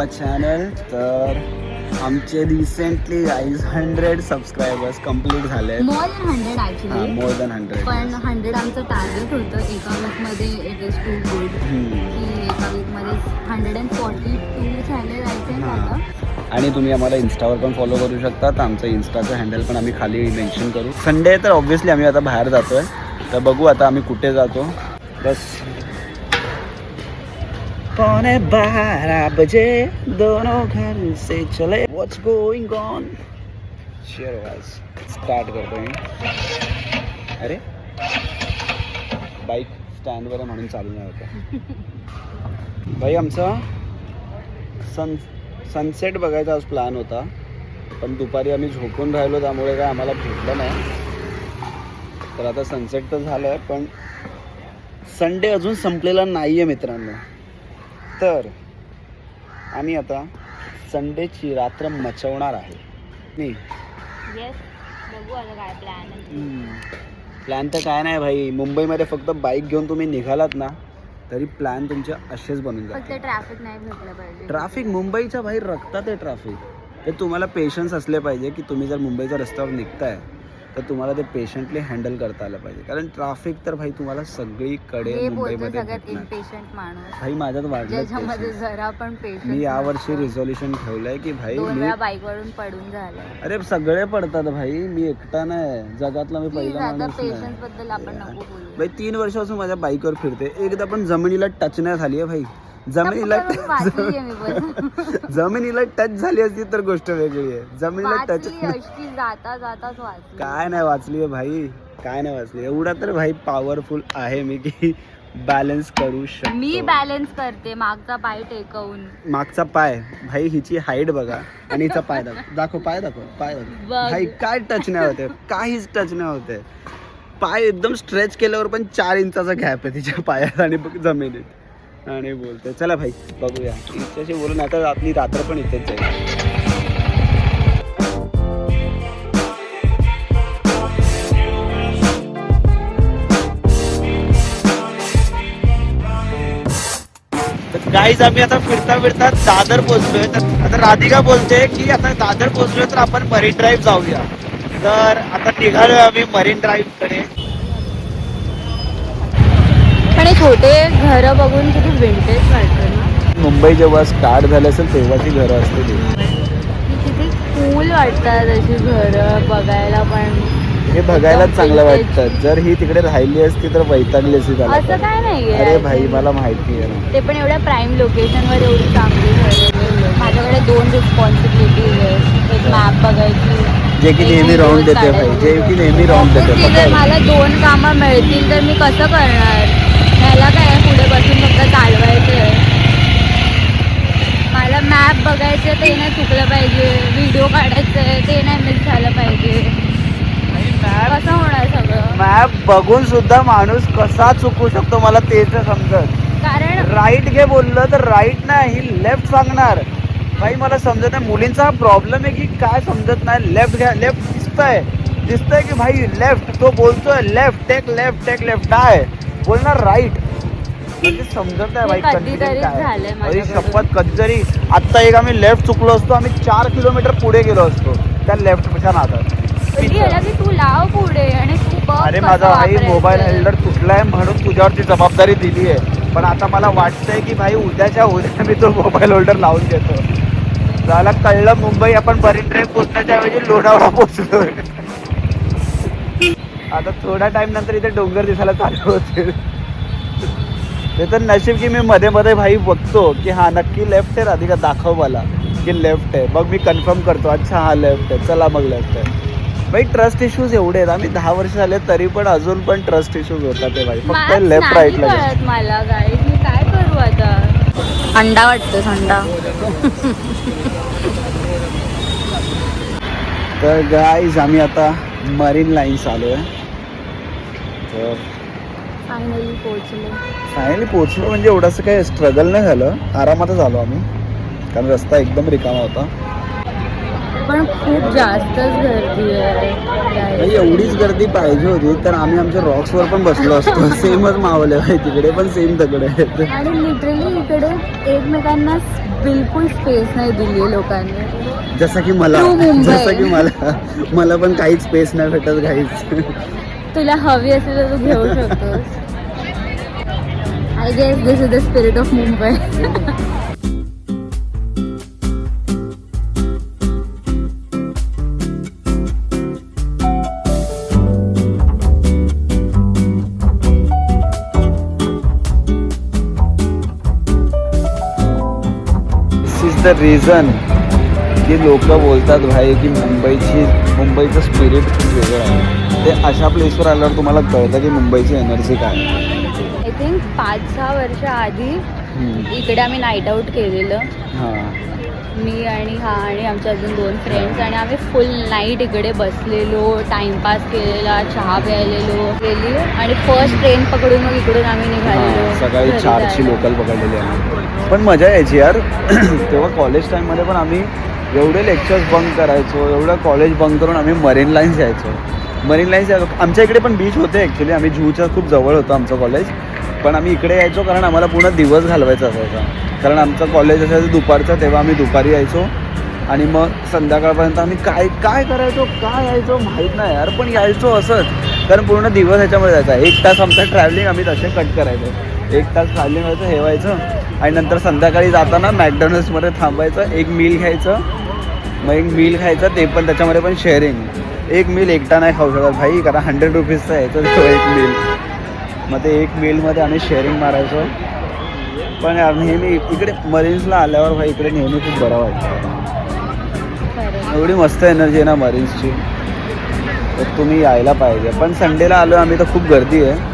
आवर channel. तर आमचे recently guys 100 subscribers complete झाले. More than 100 actually. More than 100. पण 100 आमचं टार्गेट होतं एका वीकमध्ये. इट इज टू गुड की एका वीकमध्ये 142 झाले जायचे आता. आणि तुम्ही आम्हाला इन्स्टावर पण फॉलो करू शकता. तर आमचं इन्स्टाचं हँडल पण आम्ही खाली मेन्शन करू. संडे तर ऑब्व्हियसली आम्ही आता बाहेर जातोय. तर बघू आता आम्ही कुठे जातो. बस 11:12 बजे दोनों घर से चले. व्हॉट्स गोइंग ऑन. शेअर वाज स्टार्ट करतो मी. अरे बाईक स्टँडवर आहे म्हणून चालू नाही होतं. भाई आमचा सनसेट बघायचा आज प्लॅन होता. पण दुपारी आम्ही झोपून राहिलो त्यामुळे काय आम्हाला भेटलं नाही. तर आता सनसेट तर झालं आहे पण संडे अजून संपलेला नाही आहे मित्रांनो. तर आम्ही आता संडेची रात्र मचवणार आहे. नाही बघू आता काय प्लॅन आहे. प्लॅन तर काय नाही भाई. मुंबईमध्ये फक्त बाईक घेऊन तुम्ही निघालात ना तरी प्लॅन तुमचे असेच बनून फक्त जातात. ट्रॅफिक नाही भेटलं पाहिजे. ट्रॅफिक मुंबईच्या बाहेर रखतात आहे ट्रॅफिक. ते तुम्हाला पेशन्स असले पाहिजे की तुम्ही जर मुंबईच्या रस्त्यावर निघताय तर तुम्हाला ते पेशंटली हँडल करता आलं पाहिजे. कारण ट्रॅफिक तर भाई तुम्हाला सगळीकडे मुंबईमध्ये सगळ्यात इम्पेशंट माणूस भाई माझ्यात ज्याच्यामध्ये वाढलं. जरा पण पेशंट. मी यावर्षी रिझोल्युशन ठेवलंय की भाई मी बाईक वरून पडून झालंय. अरे सगळे पडतात भाई. मी एकटा नाही जगातला मी पहिला माणूस पेशन्स नाही. बद्दल आपण नको बोलू. भाई 3 वर्षापासून माझ्या बाईकवर फिरते. एकदा पण जमिनीला टच नाही झाली आहे भाई. जमिनीला जमिनीला टच झाली असती तर गोष्ट वेगळी आहे. जमिनीला टच जाता जाताच वाचली. काय नाही वाचली आहे भाई. काय नाही वाचली. एवढा तर भाई पॉवरफुल आहे मी की बॅलन्स करू शकतो. मी बॅलन्स करते मागचा पाय टेकवून. मागचा पाय भाई. हिची हाईट बघा आणि हिचा पाय दाखव पाय दाखव भाई. काय टच नाही होते. काहीच टच नाही होते. पाय एकदम स्ट्रेच केल्यावर पण 4 इंचाचा गॅप आहे तिच्या पायात आणि जमिनीत. आणि बोलते चला भाई बघूया. हिच्याशी बोलून आता आपली रात्र पण इथेच आहे. गाईज आम्ही आता फिरता फिरता दादर पोहोचलोय. तर आता राधिका बोलते की आता दादर पोहोचलोय तर आपण मरीन ड्राईव्ह जाऊया. तर आता निघालोय आम्ही मरीन ड्राईव्ह कडे. पण छोटे घर बघून किती विंटेज वाटतं ना. मुंबई जेव्हा स्टार्ट झालं असेल तेव्हाची घरं असते ती. किती कूल वाटतात अशी घरं बघायला. पण हे बघायलाच चांगलं वाटतं. जर ही तिकडे राहिली असती तर वैतागली असती त्याला. असं काय नाहीये. अरे भाई मला माहिती आहे ना. ते पण एवढ्या प्राईम लोकेशनवर एवढी चांगली घरं. माझ्याकडे 2 रिस्पॉन्सिबिलिटीज आहेत. एक मॅप बघायची जे की नेहमी राऊंड देते भाई. जे की नेहमी राऊंड देते. मला 2 कामं मिळतील तर मी कसं करणार. ह्याला काय पुढे बसून फक्त चालवायचं. मला मॅप बघायचं ते नाही चुकलं पाहिजे. व्हिडिओ काढायचं ते नाही मिस झालं पाहिजे. कसं होणार सगळं. मॅप बघून सुद्धा माणूस कसा चुकू शकतो मला तेच समजत. कारण राईट घे बोललं तर राईट नाही ही लेफ्ट सांगणार. भाई मला समजत नाही. मुलींचा हा प्रॉब्लेम आहे की काय समजत नाही. लेफ्ट घ्या. लेफ्ट दिसतंय की भाई लेफ्ट. तो बोलतोय लेफ्ट टेक नाही बोलणार राईट. म्हणजे समजत नाही भाई. शपथ कधीतरी आत्ता एक आम्ही लेफ्ट चुकलो असतो. आम्ही 4 किलोमीटर पुढे गेलो असतो त्या लेफ्टच्या नादात. तू लाव पुढे आणि तू बघ. अरे माझा भाई मोबाईल होल्डर तुटलाय म्हणून तुझ्यावरती जबाबदारी दिली आहे. पण आता मला वाटतंय की भाई उद्या मी तो मोबाईल होल्डर लावून घेतो. झाला कळलं मुंबई आपण मरीन ड्राईव्ह पोहोचण्याच्या ऐवजी लोणावळा पोहोचलोय. आता थोड्या टाइम नंतर इथे डोंगर दिसायला चालू होते. ते तर नशीब की मी मध्ये मध्ये भाई बघतो की हा नक्की लेफ्ट आहे. राधिका दाखव मला की लेफ्ट आहे. मग मी कन्फर्म करतो अच्छा हा लेफ्ट आहे चला मग लेफ्ट आहे. भाई ट्रस्ट इश्यूज एवढे आहेत. आम्ही 10 वर्ष झाले तरी पण अजून पण ट्रस्ट इश्यूज होतात ते भाई. फक्त लेफ्ट राईटला मला गाईड मी काय करू आता. अंडा वाटतं अंडा. तर गाईज आम्ही आता मरीन लाईन्स आलो आहे. तर फायनली पोहोचलो. म्हणजे एवढंसं काही स्ट्रगल नाही झालं. आरामातच आलो आम्ही कारण रस्ता एकदम रिकामा होता. पण खूप जास्तच गर्दी आहे. एवढीच गर्दी पाहिजे होती तर आम्ही आमच्या रॉक्सवर पण बसलो असतो. सेमच मावले भाई. तिकडे पण सेम दगड आहेत. आणि लिटरली इकडे एकमेकांना बिलकुल स्पेस नाही दिली आहे लोकांनी. जसं की मला True मुंबई. जसं की मला पण काहीच स्पेस नाही भेटत काहीच. तुला हवी असेल तर तू घेऊ शकतोस. I guess this is the spirit of Mumbai. This is the reason की लोक बोलतात भाई की मुंबईचं स्पिरिट खूप वेगळं आहे. ते अशा प्लेसवर आल्यावर तुम्हाला कळतं की मुंबईची एनर्जी काय आहे. आय थिंक 5-6 वर्ष आधी इकडे आम्ही नाईट आऊट केलेलं, हां मी आणि आमचे अजून 2 फ्रेंड्स, आणि आम्ही फुल नाईट इकडे बसलेलो, टाइमपास केलेला, चहा प्यायलेलो गेली, आणि फर्स्ट ट्रेन पकडून मग इकडून आम्ही निघालेलो. सकाळी घरी 4ची जायला. लोकल पकडलेली आहे. पण मजा यायची यार. तेव्हा कॉलेज टाईममध्ये पण आम्ही एवढे लेक्चर्स बंक करायचो, एवढं कॉलेज बंक करून आम्ही मरीन लाईन्स यायचो. मरीन लाईन्स आमच्या इकडे पण बीच होते ॲक्च्युली. आम्ही जूच्या खूप जवळ होतं आमचं कॉलेज, पण आम्ही इकडे यायचो कारण आम्हाला पूर्ण दिवस घालवायचा असायचा. कारण आमचं कॉलेज असायचं दुपारचं, तेव्हा आम्ही दुपारी यायचो आणि मग संध्याकाळपर्यंत आम्ही काय करायचो, काय यायचो माहीत नाही यार, पण यायचो असंच. कारण पूर्ण दिवस ह्याच्यामध्ये जायचा. 1 तास आमचं ट्रॅव्हलिंग आम्ही तसे कट करायचो. 1 तास ट्रॅव्हलिंग व्हायचं, हे व्हायचं, आणि नंतर संध्याकाळी जाताना मॅकडॉनल्ड्समध्ये थांबायचं, एक मील घ्यायचं. मग एक मील खायचं, ते पण त्याच्यामध्ये पण शेअरिंग. एक मील एकटा नाही खाऊ शकत भाई, कारण 100 रुपीजचा यायचं तो एक मील. मग ते एक मीलमध्ये आम्ही शेअरिंग मारायचो. पण नेहमी इकडे मरीन्सला आल्यावर भाई इकडे नेहमी खूप बरं वाटतं. खरं. एवढी मस्त एनर्जी आहे ना मरीन्सची, तर तुम्ही यायला पाहिजे. पण संडेला आलो आम्ही तर खूप गर्दी आहे.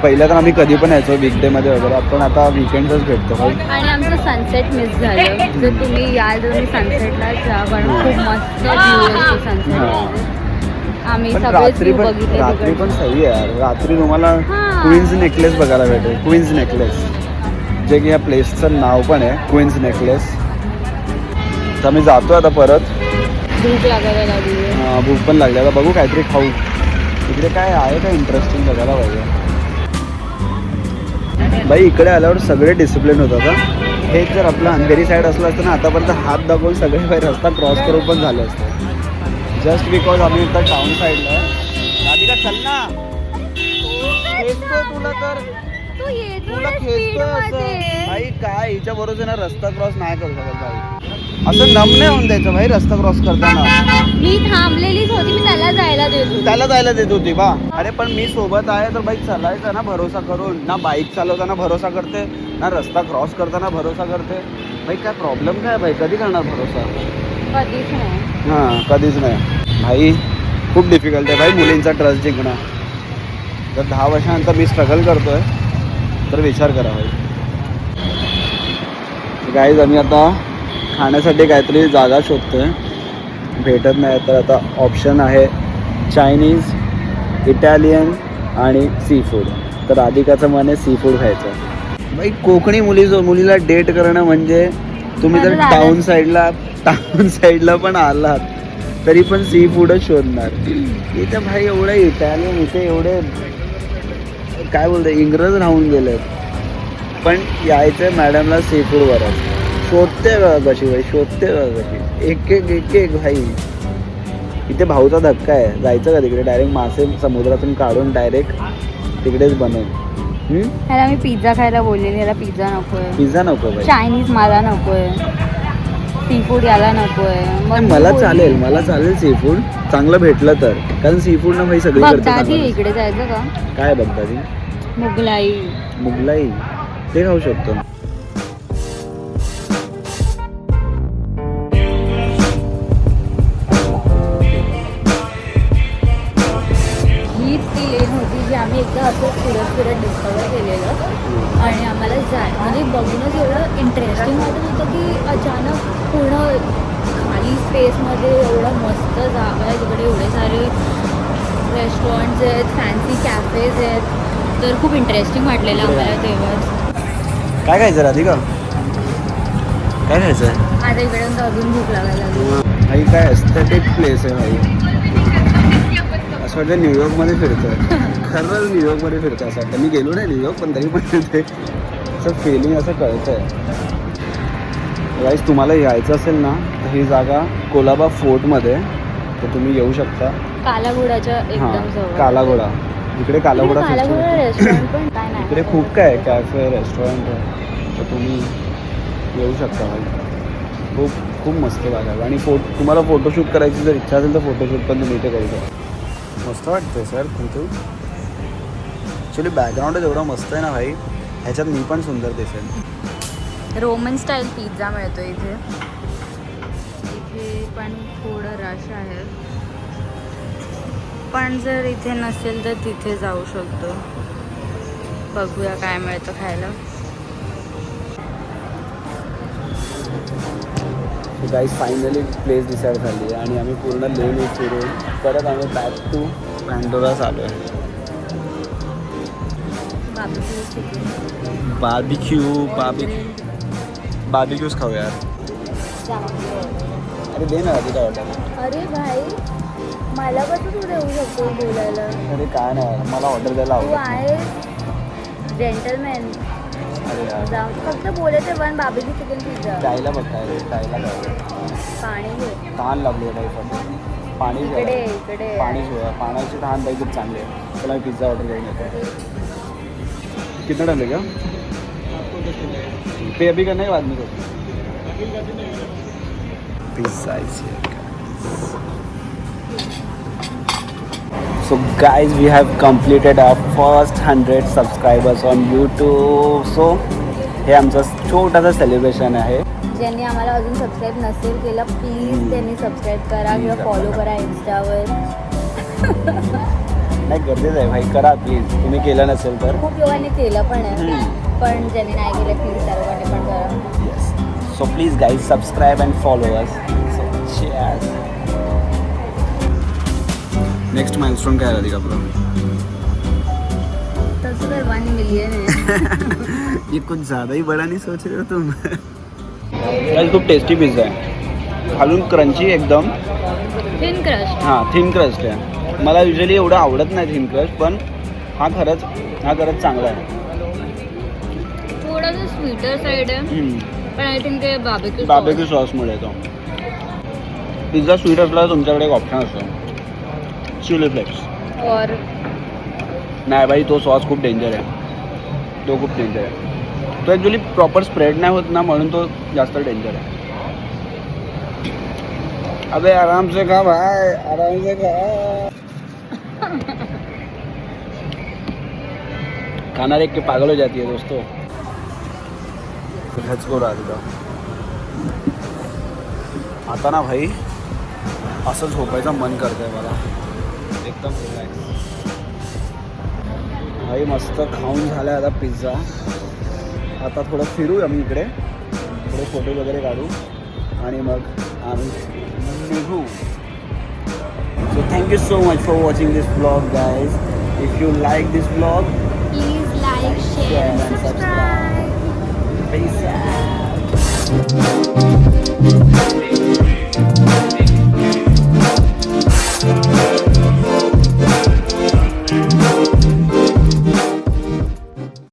पहिलं तर आम्ही कधी पण यायचो वीकडेमध्ये वगैरे, पण आता विकेंडच भेटतो भाई. आणि आमचं सनसेट मिस झालं. जर तुम्ही याल तर तुम्ही सनसेटलाच जा, कारण खूप मस्त व्ह्यू असतो सनसेट. आम्ही पण सगळेच व्ह्यू बघितले रात्री तिकडचे. पण सही आहे यार. रात्री तुम्हाला हां. क्वीन्स नेकलेस बघायला भेटेल. क्वीन्स नेकलेस, जे की ह्या प्लेसचं नाव पण आहे क्वीन्स नेकलेस. तर आम्ही जातो आता परत. भूक लागायला लागली आहे. भूक पण लागली. आता बघू काहीतरी खाऊ. इकडे काय आहे का इंटरेस्टिंग बघायला पाहिजे. बाई इकडे आल्यावर सगळे डिसिप्लिन होतं का. हे जर आपलं अंधेरी साईड असलं असतं ना, आतापर्यंत हात दाखवून सगळे बाहेर रस्ता क्रॉस करून पण झालं असतं. जस्ट बिकॉज आम्ही इथं टाउन साईडला आहे. राधिका चल ना, खेचतोय तुला तर, तू येतो तुला ना खेचतोय असं. स्पीडमध्ये. भाई काय हिच्या बरोबर ना रस्ता क्रॉस नाही करू शकत भाई. असं नम नाही होऊन द्यायचं भाई रस्ता क्रॉस करताना. मी थांबलेलीच होती, मी त्याला जायला देत होती. त्याला जायला देत होती बा. अरे पण मी सोबत आहे तर बाईक चालायचा ना भरोसा करून. ना बाईक चालवताना भरोसा करते, ना रस्ता क्रॉस करताना भरोसा करते. भाई काय प्रॉब्लेम काय भाई, कधी करणार भरोसा. कधीच नाही. हां कधीच नाही भाई. खूप डिफिकल्ट आहे भाई मुलींचा ट्रस्ट जिंकणं. जर 10 वर्षानंतर मी स्ट्रगल करतोय तर विचार करा भाई. गाईज आम्ही आता खाण्यासाठी काहीतरी जागा शोधतोय, भेटत नाही. तर आता ऑप्शन आहे चायनीज, इटालियन आणि सी फूड. तर राधिकाचं मन आहे सी फूड खायचं. भाई कोकणी मुलीला डेट करणं म्हणजे, तुम्ही जर टाउन साईडला पण आलात तरी पण सी फूडच शोधणार. इथे भाई एवढं इटालियन, इथे एवढे काय बोलते इंग्रज राहून गेलेत, पण यायचं मॅडमला सी फूडवरच. शोधते बघा कशी भाई, शोधते बघा कशी. एक भाई. इथे भाऊचा धक्का आहे. जायचं का तिकडे डायरेक्ट मासे समुद्रातून काढून डायरेक्ट तिकडेच बनवून. ह्याला मी पिझ्झा खायला बोललेली, ह्याला पिझ्झा नकोय. पिझ्झा नको भाई. चायनीज मला नकोय, सी फूड याला नकोय. नाही, मला चालेल सी फूड चांगलं भेटलं तर. कारण सी फूड ना भाई सगळी बगदादी इकडे जायचं का. काय बगदादी. मुगलाई ते खाऊ शकतो. हीच ती लेन होती जी आम्ही एकदा असं फिरत डिस्कवर केलेलं, आणि आम्हाला म्हणजे बघूनच एवढं इंटरेस्टिंग वाटत होतं की अचानक पूर्ण खाली स्पेसमध्ये एवढं मस्त जागा आहे. तिकडे एवढे सारे रेस्टॉरंट्स आहेत, फॅन्सी कॅफेज आहेत. तर खूप इंटरेस्टिंग वाटलेलं आम्हाला तेव्हा. काय खायचं राधिका, काय खायचं आहे. आता इकडे अजून भूक लागायला लागली. भाई काय एस्थेटिक प्लेस आहे भाई. असं वाटतं न्यूयॉर्कमध्ये फिरतोय. खरंच न्यूयॉर्कमध्ये फिरतोय असं वाटतं. मी गेलो नाही न्यूयॉर्क, पण तरी पण ते असं फिलिंग असं कळतंय. गाईस तुम्हाला यायचं असेल ना तर ही जागा कोलाबा फोर्टमध्ये, तर तुम्ही येऊ शकता. कालाघोडाच्या एकदम जवळ. कालाघोडा, इकडे कालाघोडा कालाघोडा रेस्टॉरंट पण काय नाही. इकडे खूप काय कॅफे रेस्टॉरंट आहे, तर तुम्ही येऊ शकता भाई. खूप खूप मस्त जागा आहे. आणि तुम्हाला फोटोशूट करायची जर इच्छा असेल तर फोटोशूट पण तुम्ही इथे करू शकता. मस्त वाटतं सर तिथे. ॲक्च्युली बॅकग्राऊंडच एवढं मस्त आहे ना भाई, ह्याच्यात मी पण सुंदर दिसेल. रोमन स्टाईल पिझ्झा मिळतो इथे. इथे पण थोडं रश आहे, पण जर इथे नसेल तर तिथे जाऊ शकतो. बघूया काय मिळतं खायला. गाईज फायनली प्लेस डिसाईड झाली आहे आणि आम्ही पूर्ण लेन फिरून परत आम्ही बॅक टू पॅन्डोरास आलो आहे. बार्बिक्यूज खाऊ यार. अरे दे ना तिथं ऑर्डर. अरे भाई मला कसं तू देऊ शकतो बोलायला. अरे काय नाही, मला ऑर्डर द्यायला तू आवडत. आहे जेंटलमॅन. अरे यार जाऊ फक्त बोलायचं वन बार्बिक्यू चिकन पिझ्झा. जायला बघताय जायला काय पाणी घे. तहान लागली आहे काही पाणी इकडे इकडे पाणी शिवाय पाण्याची तहान बाई खूप चांगली आहे. त्याला मी पिझ्झा ऑर्डर करून येतो. कितना टाइम लगेगा? पे अभी करना है बाद में pizza So guys, we have completed our first 100 subscribers on YouTube. So हे आमचं छोटासा सेलिब्रेशन आहे. ज्यांनी आम्हाला अजून सबस्क्राईब नसेल केलं प्लीज त्यांनी सबस्क्राईब करा किंवा फॉलो करा इन्स्टावर. नाही गरजेचं आहे भाई, करा प्लीज. तुम्ही केलं नसेल तर. खूप लोकांनी केलं पण आहे, पण ज्यांनी नाही केलं प्लीज त्या लोकांनी पण करा. Yes. So please guys subscribe and follow us. So next milestone क्या है राधिका ब्रो? तसं तर 1 मिलियन आहे. ये कुछ ज़्यादा ही बड़ा नहीं सोच रहे हो तुम? खूप टेस्टी पिझ्झा आहे, खालून क्रंची एकदम. Thin crust. हां थिन क्रस्ट आहे. मला युजली एवढं आवडत नाही थिन क्रस्ट, पण हा खरंच चांगला आहे. थोडासा स्वीटर साईड आहे, पण आय थिंक ते बार्बेक्यू सॉसमुळे तो पिझ्झा स्वीट असला तर तुमच्याकडे एक ऑप्शन असतो, चिली फ्लेक्स. और नाही भाई तो सॉस खूप डेंजर आहे, तो खूप डेंजर आहे. तो ॲक्च्युली प्रॉपर स्प्रेड नाही होत ना, म्हणून तो जास्त डेंजर आहे. अबे आराम से खा भाई, आराम से खा. खाना देख के पागल हो जाती है दोस्तों. खच को राधिका आता ना भाई असं झोपायचं मन करतंय मला एकदम रिलॅक्स. भाई मस्त खाऊन झालं आता पिझ्झा. आता थोडं फिरू आम्ही इकडे, थोडे फोटो वगैरे काढू आणि मग आम्ही निघू. So thank you so much for watching this blog guys. If you like this blog please like share and subscribe.